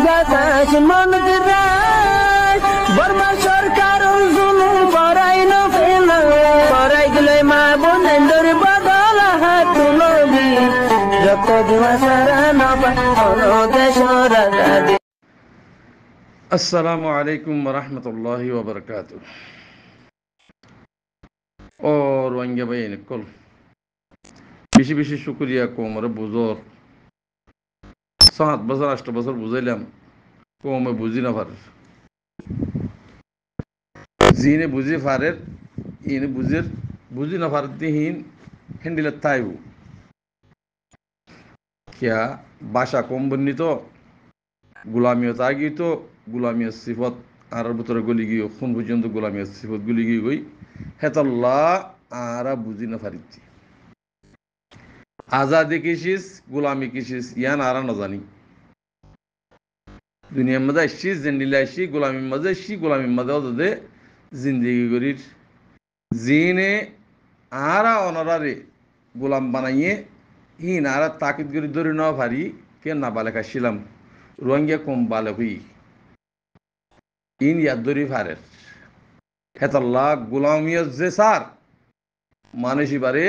বাতাস মনত রায় বর্মা সরকার জুলুম করাই না ফেলা করাই গেলে মা বোনের বদল হাত নবী রক্ত দেওয়া সারা না পায় দেশ রাজা। अस्सलामु अलैकुम वरहमतुल्लाहि वबरकातुह। और वंगे भाई निकल বেশি বেশি শুকরিয়া কোমরে বুঝর 7 বছর 8 বছর বুঝাইলাম কোমে বুঝি না পারে জিনে বুঝি পারে ইনে বুঝি না পারে দিন হ্যান্ডেল তাইব কিয়া ভাষা কম বর্ণিত গুলামিয়ত আগিত গুলামিয়ত সিফত আর ভিতরে গলি গিয়ে কোন পর্যন্ত গুলামিয়ত সিফত গলি গিয়ে গই হেতাল্লাহ আর বুঝি না পারিছি আজাদি কিসিস গুলামি কিসিস ইয়ান আর না জানি দুনিয়ার মধ্যে আসছি জেন্ডিলে আসছি গুলামির মধ্যে আসছি গুলামির মধ্যে ওদের জিন্দিগি করির জিনে আর অনারারে গোলাম বানাইয়ে হিন আর তাকিদ করে ধরে নেওয়া পারি কে না বালে খাইছিলাম রোহিঙ্গা কম বালে হই ইন ইয়াদ ধরি ফারের হেতাল্লাহ গোলামিয়ত যে সার মানুষ এবারে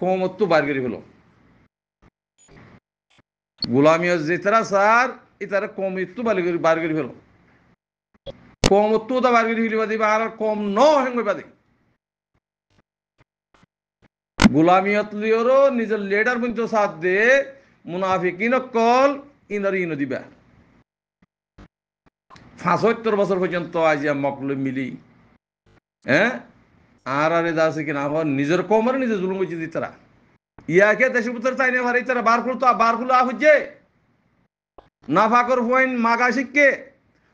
কমত তো বার করে ফেলো গোলামিয়ত যে তারা সার এটারা কম একটু বার করে ফেলো কমত তো বার করে ফেলি বাদে আর কম ন হেঙ্গে বাদে গোলামিয়ত লিওরও নিজের লিডার পর্যন্ত সাথ দে মুনাফিকিন কল ইনার ইনো দিবা 75 বছর পর্যন্ত আজিয়া মকলে মিলি হ্যাঁ আর আরে দাসে কিনা নিজের কমরে নিজে জুলুম হয়েছে দি তারা ইয়াকে দেশের ভিতরে তাই না ভারি তারা বারগুলো আহুজে না ফাকর পয়েন্ট মাগা শিখকে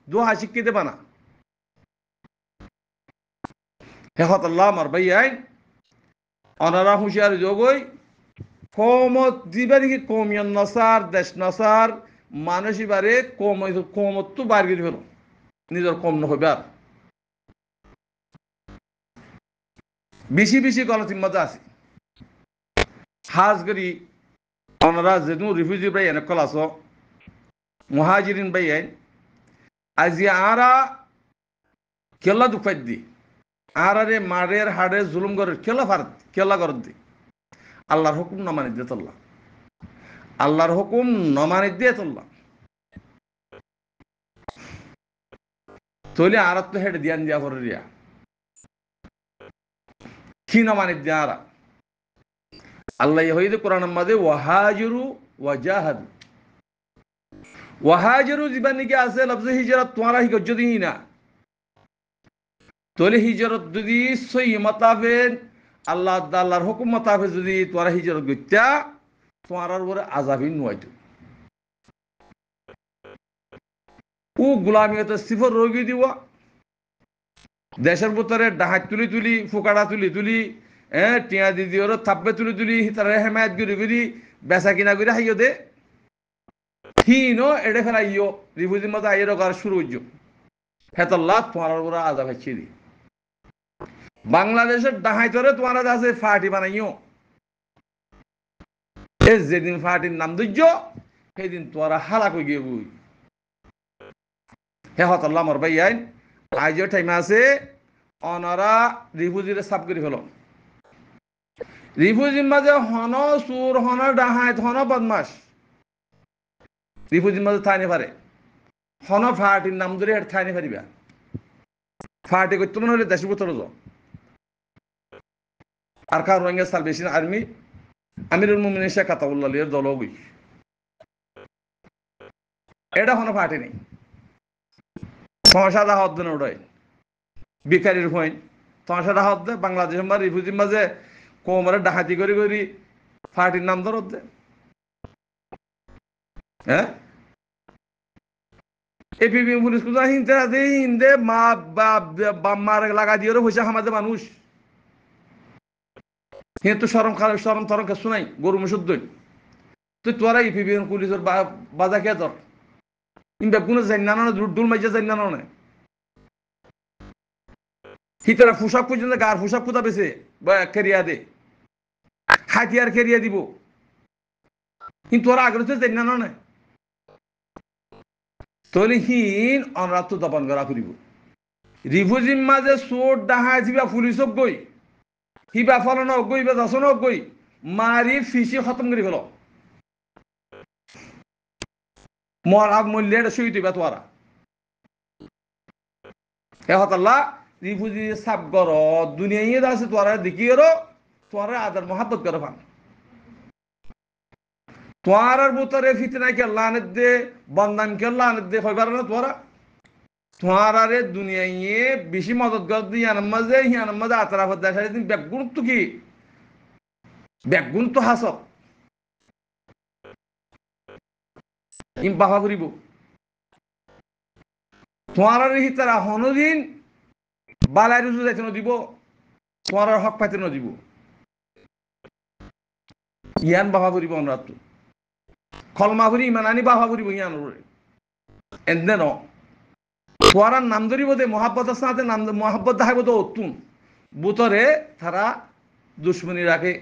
দোহা শিক্ষিতে বানা হেহত আল্লাহ আমার ভাই আইন অনারা হুঁশিয়ার যোগই কমত দিবার কি কমিয়ন নসার দেশ নসার মানুষ এবারে কমত তো বার করে ফেলো নিজের কম নহবে আর বেশি বেশি গলতির মধ্যে আছে হাজ করি ওনারা যেহেতু রিফিউজি ভাই এনে কল আছো মুহাজিরিন ভাই আইন আজি আরা কেলা দুঃখাই দি আরে মারের হাড়ে জুলুম করে কেলা কর দি আল্লাহর হুকুম না মানি দিয়ে তোল্লা আল্লাহর হুকুম ন মানি দিয়ে তোল্লা তৈলে আর তো হেঁটে দিয়ান দিয়া করে রিয়া কি না মানি দিয়া আরা আল্লাহ হইদ কোরআন মাঝে ওয়াহাজিরু ওয়াজাহাদু ওয়াহাজিরু জীবন নিকে আছে লফজ হিজরত তোমারা হি যদি না তৈলে হিজরত যদি সই মতাবেন আল্লাহর হুকুম মতাবে যদি তোরা হিজরত গত্যা তোমার উপরে আজাবিন নয়তো ও গুলামিয়ত সিফর রোগী দিব দেশের ভিতরে ডাহাত তুলি ফুকাড়া তুলি টিয়া দিদি ওর থাপ্পে তুলি তারা হেমায়ত গিরি বেচা কিনা করে হাইও দে হিনো এডে ফেলাইও রিফিউজির মতো আইয়ের গার শুরু হইজ হেতাল্লাহ তোমার উপরে আজাব হাইছি দি বাংলাদেশের ডাহাইতরে তোমার আছে ফাটি বানাইও যেদিন ফাটির নাম ধৈর্য সেদিন তোরা হালাক হয়ে গিয়ে বই হে হতাল্লাহ আমার ভাই আইন আইজ টাইম আছে অনারা রিফিউজিরে সাফ করে ফেল রিফিউজির মাঝে হন সুর হন ডাহাইত হন বদমাস রিফিউজির মাঝে থাইনে পারে হন ফাটির নাম ধরে থাইনে পারিবা ফাটি করতে মনে হলে দেশের ভিতরে যাও আর কার রোহিঙ্গা সালভেশন আর্মি আমিরুল মুমিনিন শেখ আতাউল্লাহ এর দল গই এটা কোনো পার্টি নেই সমস্যা হদ দেন ওটাই বেকারির হইন সমস্যাটা হদ দে বাংলাদেশের মাঝে রিফিউজির মাঝে কোমরে ডাকাতি করি পার্টির নাম ধর দে হ্যাঁ এপিবি পুলিশ কুজা হিন্দে মা মার লাগা দিয়ে পয়সা খামাতে মানুষ কিন্তু সরম তরম কিছু নাই গরু মুসুদ্দই তুই তোরা ইপিবি পুলিশের বাজা কে তোর ইনবা কোনো জানি না ডুল মাইজা জানি না হিতারা পোশাক পর্যন্ত গার পোশাক কোথা পেছে বা কেরিয়া দে হাতিয়ার কেরিয়া দিব কিন্তু ওরা আগ্রহ জানি না তলি হিন অনরাত্র দপন করা ফুরিব রিফুজির মাঝে চোর ডাহাই দিবা পুলিশক গই হিবা ফলন গই বা দশন গই মারি ফিসি খতম করে ফেল মরা মূল্যের সহিত বা তোরা হে হতাল্লা রিফুজি সাব গর দুনিয়া আছে তোরা দেখিয়েরো তোরা আদার মহাব্বত করে ফান তোয়ার বুতরে ফিতনা কে লানত দে বন্দান কে লানত দে হইবার না তোরা তোয়ারে দুনিয়ায় বেশি মদত কর ইয়ান মাঝে আতরাফ দেখাই দিন ব্যাগুণ তো কি ব্যাগুণ তো হাসব ইম বাহা করিব তোয়ার হিতারা হনদিন বালাই রুজু যাইতে দিব তোয়ার হক পাইতে দিব ইয়ান বাহা করিব আমরা তো কলমা করি ইমান আনি বাহা করিব ইয়ান এনে ন তোয়ার নাম ধরিব দে মহাব্বতের সাথে নাম মহাব্বত দেখাইব তো অতুন বুতরে তারা দুশ্মনী রাখে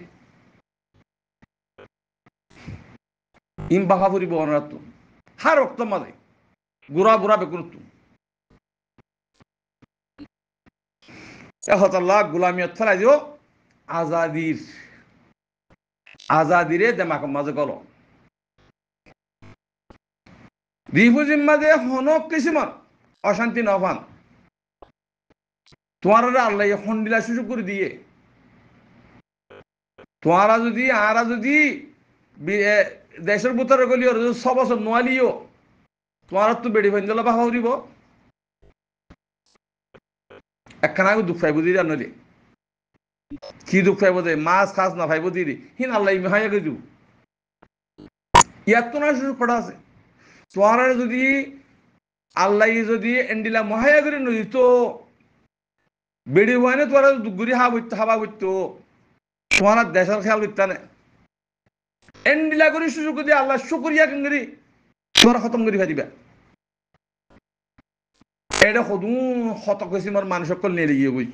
ইম বাহা করিব আমরা তো হার রক্ত মাঝে গুড়া বুড়া বেকুন হতাল্লাহ গুলামিয়ত ফেলাই দিও আজাদিরে দেমাক মাঝে গল রিফুজির মাঝে হনক কিছুমান অশান্তি নফান তোমার আল্লাহ হন্ডিলা সুযোগ করে দিয়ে তোমারা যদি আরা যদি দেশের ভিতরে গলিও 6 বছর নোয়ালিও তোমার তো বেড়ি ফাইন দিলে বাহা উড়িব একখানা দুঃখ পাইব দিদি নদী কি দুঃখ পাইব দে মাছ খাস না পাইব দিদি হিন আল্লাহ হাইয়া গেছু ইয়ার তো না সুযোগ করা আছে তোমার যদি আল্লাহ যদি এন্ডিলা মহায়া করে নদী তো বেড়ি হয় না তোরা গুড়ি হাবা বইতো তোমার দেশের খেয়াল করতে না এন্ডিলা করে সুযোগ দিয়ে আল্লাহ শুকরিয়া কেঙ্গরি তোরা খতম করে ফেলিবা এটা সদু শত কিসিমৰ মানুষ সকল নিয়ে গিয়ে বই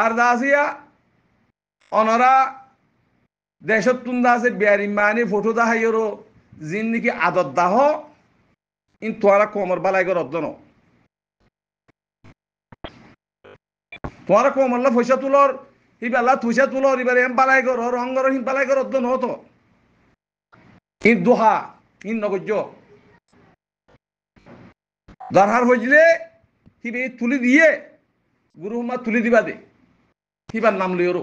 আর দাসিয়া অনরা দেশত তুন্দা আছে বিয়ারি মানে ফটো দাহাইরো জিন নাকি আদত দাহ ইন তোরা কোমর বালাই কর অর্ধন তোরা কোমরলা পয়সা তুলর হিবালা পয়সা তুলর এবার এম বালাই কর রঙর হিন বালাই কর অর্ধন হতো ইন দোহা ইন নগজ্য দরহার হইলে হিবে তুলি দিয়ে গুরুমা তুলি দিবা দে হিবার নাম লইরো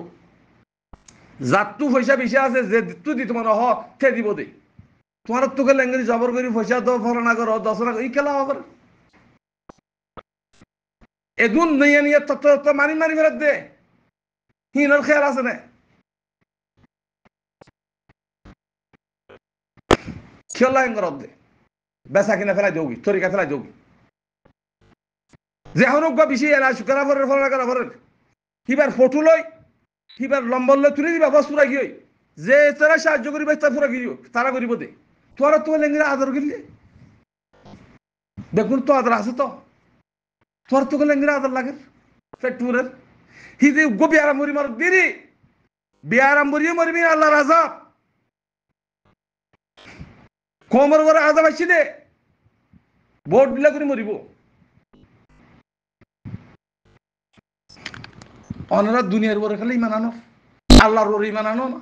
জাতু পয়সা বেশি আছে যে তু দি তোমার হ থে দিব দে তোমার তোকে লেঙ্গি জবর করি পয়সা তো ফলনা করো 10 লাখ এই খেলা হবে এগুন নিয়ে নিয়ে তত মারি মারি ফেরত দে হিনর খেয়াল আছে না খেলা হেঙ্গর দে বেচা কিনা ফেলাই দেবি তরিকা ফেলাই দেবি যে হনুক বা বেশি এলা সুকারা ফরের ফলনা করা ফরের হিবার ফটো লই হিবার লম্বল লই তুলে দিবা বস পুরা গিয়ে যে তারা সাহায্য করিবে তারা পুরা গিয়ে তারা করিব দে তোরা তো লেঙ্গিরা আদর গিলে দেখুন তো আদর আছে তো তোর তো লেঙ্গিরা আদর লাগে ফেটুরের হিদি গো বিয়ারাম মরি মার দিদি বিয়ারাম মরিয়ে মরবি আল্লাহর আযাব কোমর করে আযাব আসিলে বোর্ড বিলা করে মরিব অনরা দুনিয়ার উপরে খালি ইমান আনো আল্লাহর উপরে ইমান আনো না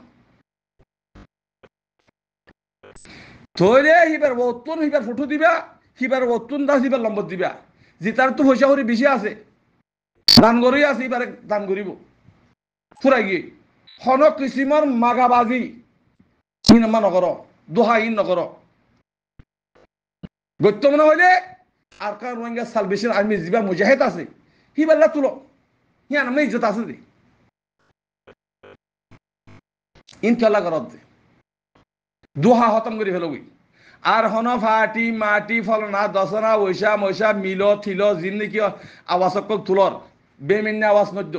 তোরে হিবার বতুন হিবার ফটো দিবা হিবার বতুন দাস হিবার লম্বত দিবা জিতার তো পয়সা করে বেশি আছে দান করি আছে এবারে দান করিব ফুরাই গিয়ে হন কিসিমর মাগাবাজি ইনমা নকর দোহা ইন নকর গত্য মনে হইলে আর কার রোহিঙ্গা সালভেশন আর্মি যিবা মুজাহিদ আছে হিবাল্লা তুলো হিয়া নামে ইজ্জত আছে দে ইনশাআল্লাহ করত দে দোহা খতম করে ফেলবি আর হন ফাটি মাটি ফলনা দশনা ওইসা মৈসা মিল থিল জিন নাকি আওয়াজ সকল তুলর বেমিন্নে আওয়াজ নদ্য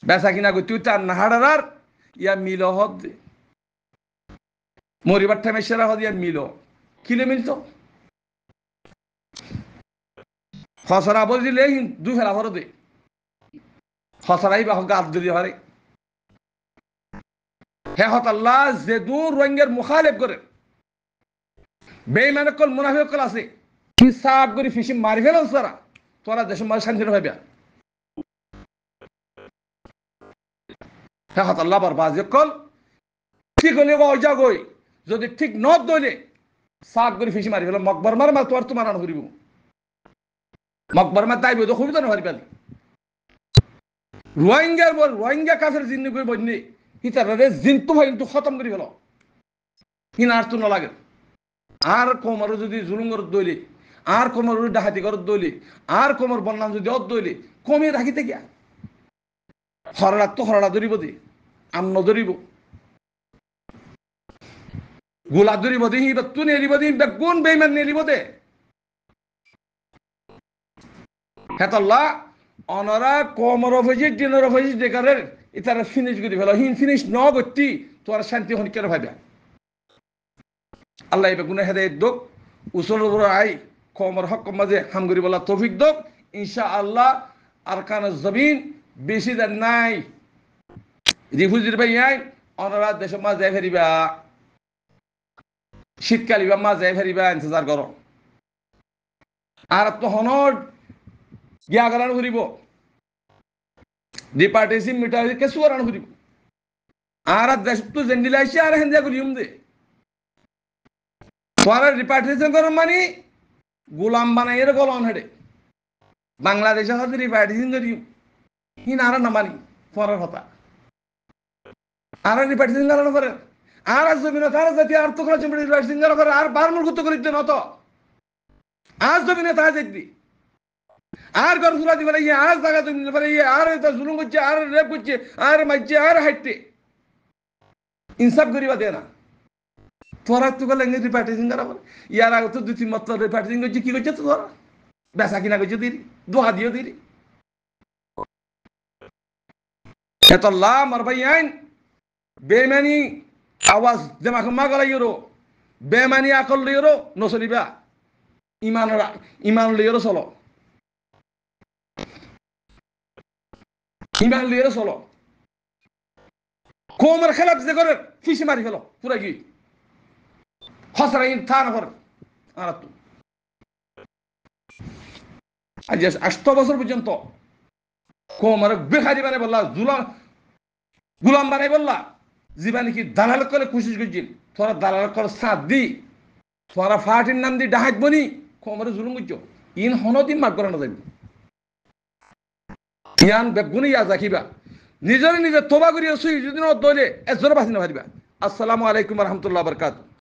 বেচা কিনা গতি তার নাহাড়ার ইয়া মিল হদ দে মরিবার ঠামে সেরা হদ ইয়া মিল কিলে মিলত খসরা বলছিলে দুই ফেলা ভর দে খসরাই বা গাছ যদি হারে হে হতাল্লাহ যে দূর রোহিঙ্গার মুখালেফ করে বেঈমান কল মুনাফিক কল আছে হিসাব করে ফিসি মারি ফেলো সারা তোরা দেশের মাঝে শান্তি ভাবিয়া হ্যাঁ আল্লাহ বরবাদ কল ঠিক হলে অজা গই যদি ঠিক ন দইলে সাফ করে ফিসি মারি ফেলো মকবর মার মা তোর তো মারানো করিব মকবর মার তাইব তো খুবই তো না পারি রোহিঙ্গার বল রোহিঙ্গা কাফের জিন্নি করে বন্যে হিতারে জিন তো ভাই কিন্তু খতম করে ফেলো হিন আর তো না লাগে আর কোমর যদি জুলুঙ্গর দইলে আর কোমর ডাহাতি ঘর দইলে আর কোমর বন্যাম যদি অদ দইলে কমে রাখিতে গিয়া হরড়া তো হরড়া ধরিব দি আন্ন ধরিব গোলা ধরিব দি হিবা তু নেলিব দি বেগুন বেইমান নেলিব দে হেতাল্লাহ অনরা কোমর অফিসি ডিনার অফিসি দেখারের ইতারা ফিনিশ করে ফেলো হিন ফিনিশ ন গতি তোর শান্তি হন কেন ভাবিয়া আল্লাহ এবার গুনা হেদায়ত দোক উসল আই কমর হক মাঝে হাম করি বলা তৌফিক দোক ইনশা আল্লাহ আর কান জমিন বেশি দেন নাই রিফুজির ভাই আই অনারা দেশ মা যাই ফেরিবা শীতকাল ইবা মা যাই ফেরিবা ইন্তজার করো আর তো হনর গিয়া গালান করিব ডিপার্টেসি মিটার কে সুরান করিব আর দেশ তো জেন্ডিলাইছি আর হেন্দিয়া করিম দে তোরা রিপার্টিশন করেন মানে গোলাম বানাইয়ের গলন হেডে বাংলাদেশে হয়তো রিপার্টিশন করি হিন আর না মানি পরের কথা আর রিপার্টিশন করানো করে আর জমিন তারা জাতি আর তো জমি রিপার্টিশন করা করে আর বারমুর গুতো করি দেন অত আজ জমিনে তা যেতি আর ঘর ফুলা দিবে ইয়ে আর জায়গা জমি দিবে ইয়ে আর জুলুম করছে আর রেপ করছে আর মারছে আর হাইটে ইনসাফ করিবা দে না তোরা তো গেলে রিপার্টিশন করা বলে ইয়ার আগে তো 2-3 মাত্র রিপার্টিশন করছে কি করছে তো তোরা বেচা কিনা করছে দিদি দোয়া দিও দিদি এতল্লাহ মার ভাই আইন বেমানি আওয়াজ দেমাক মা গলাই ইরো বেমানি আকল লইরো নচলিবা ইমান লইরো চলো ইমান লইরো চলো কোমর খেলাপ যে করে ফিসি মারি ফেলো পুরা কি হসরাই থানা করে আর তো আজ 8 বছর পর্যন্ত কোমর বেখারি বানাই বললা গুলাম বানাই বললা জীবানি কি দালাল করে কোশিশ করছিল তোরা দালাল করে সাথ দি তোরা ফাটির নাম দি ডাহাত বনি কোমরে জুলুম করছো ইন হনদিন মার করে না যাবি ইয়ান বেগুনি ইয়া জাকিবা নিজের নিজে তোবা করিয়া সুই যদি ন দলে এজর বাসি না পারিবা আসসালামু আলাইকুম ওয়া রাহমাতুল্লাহি ওয়া বারাকাতুহু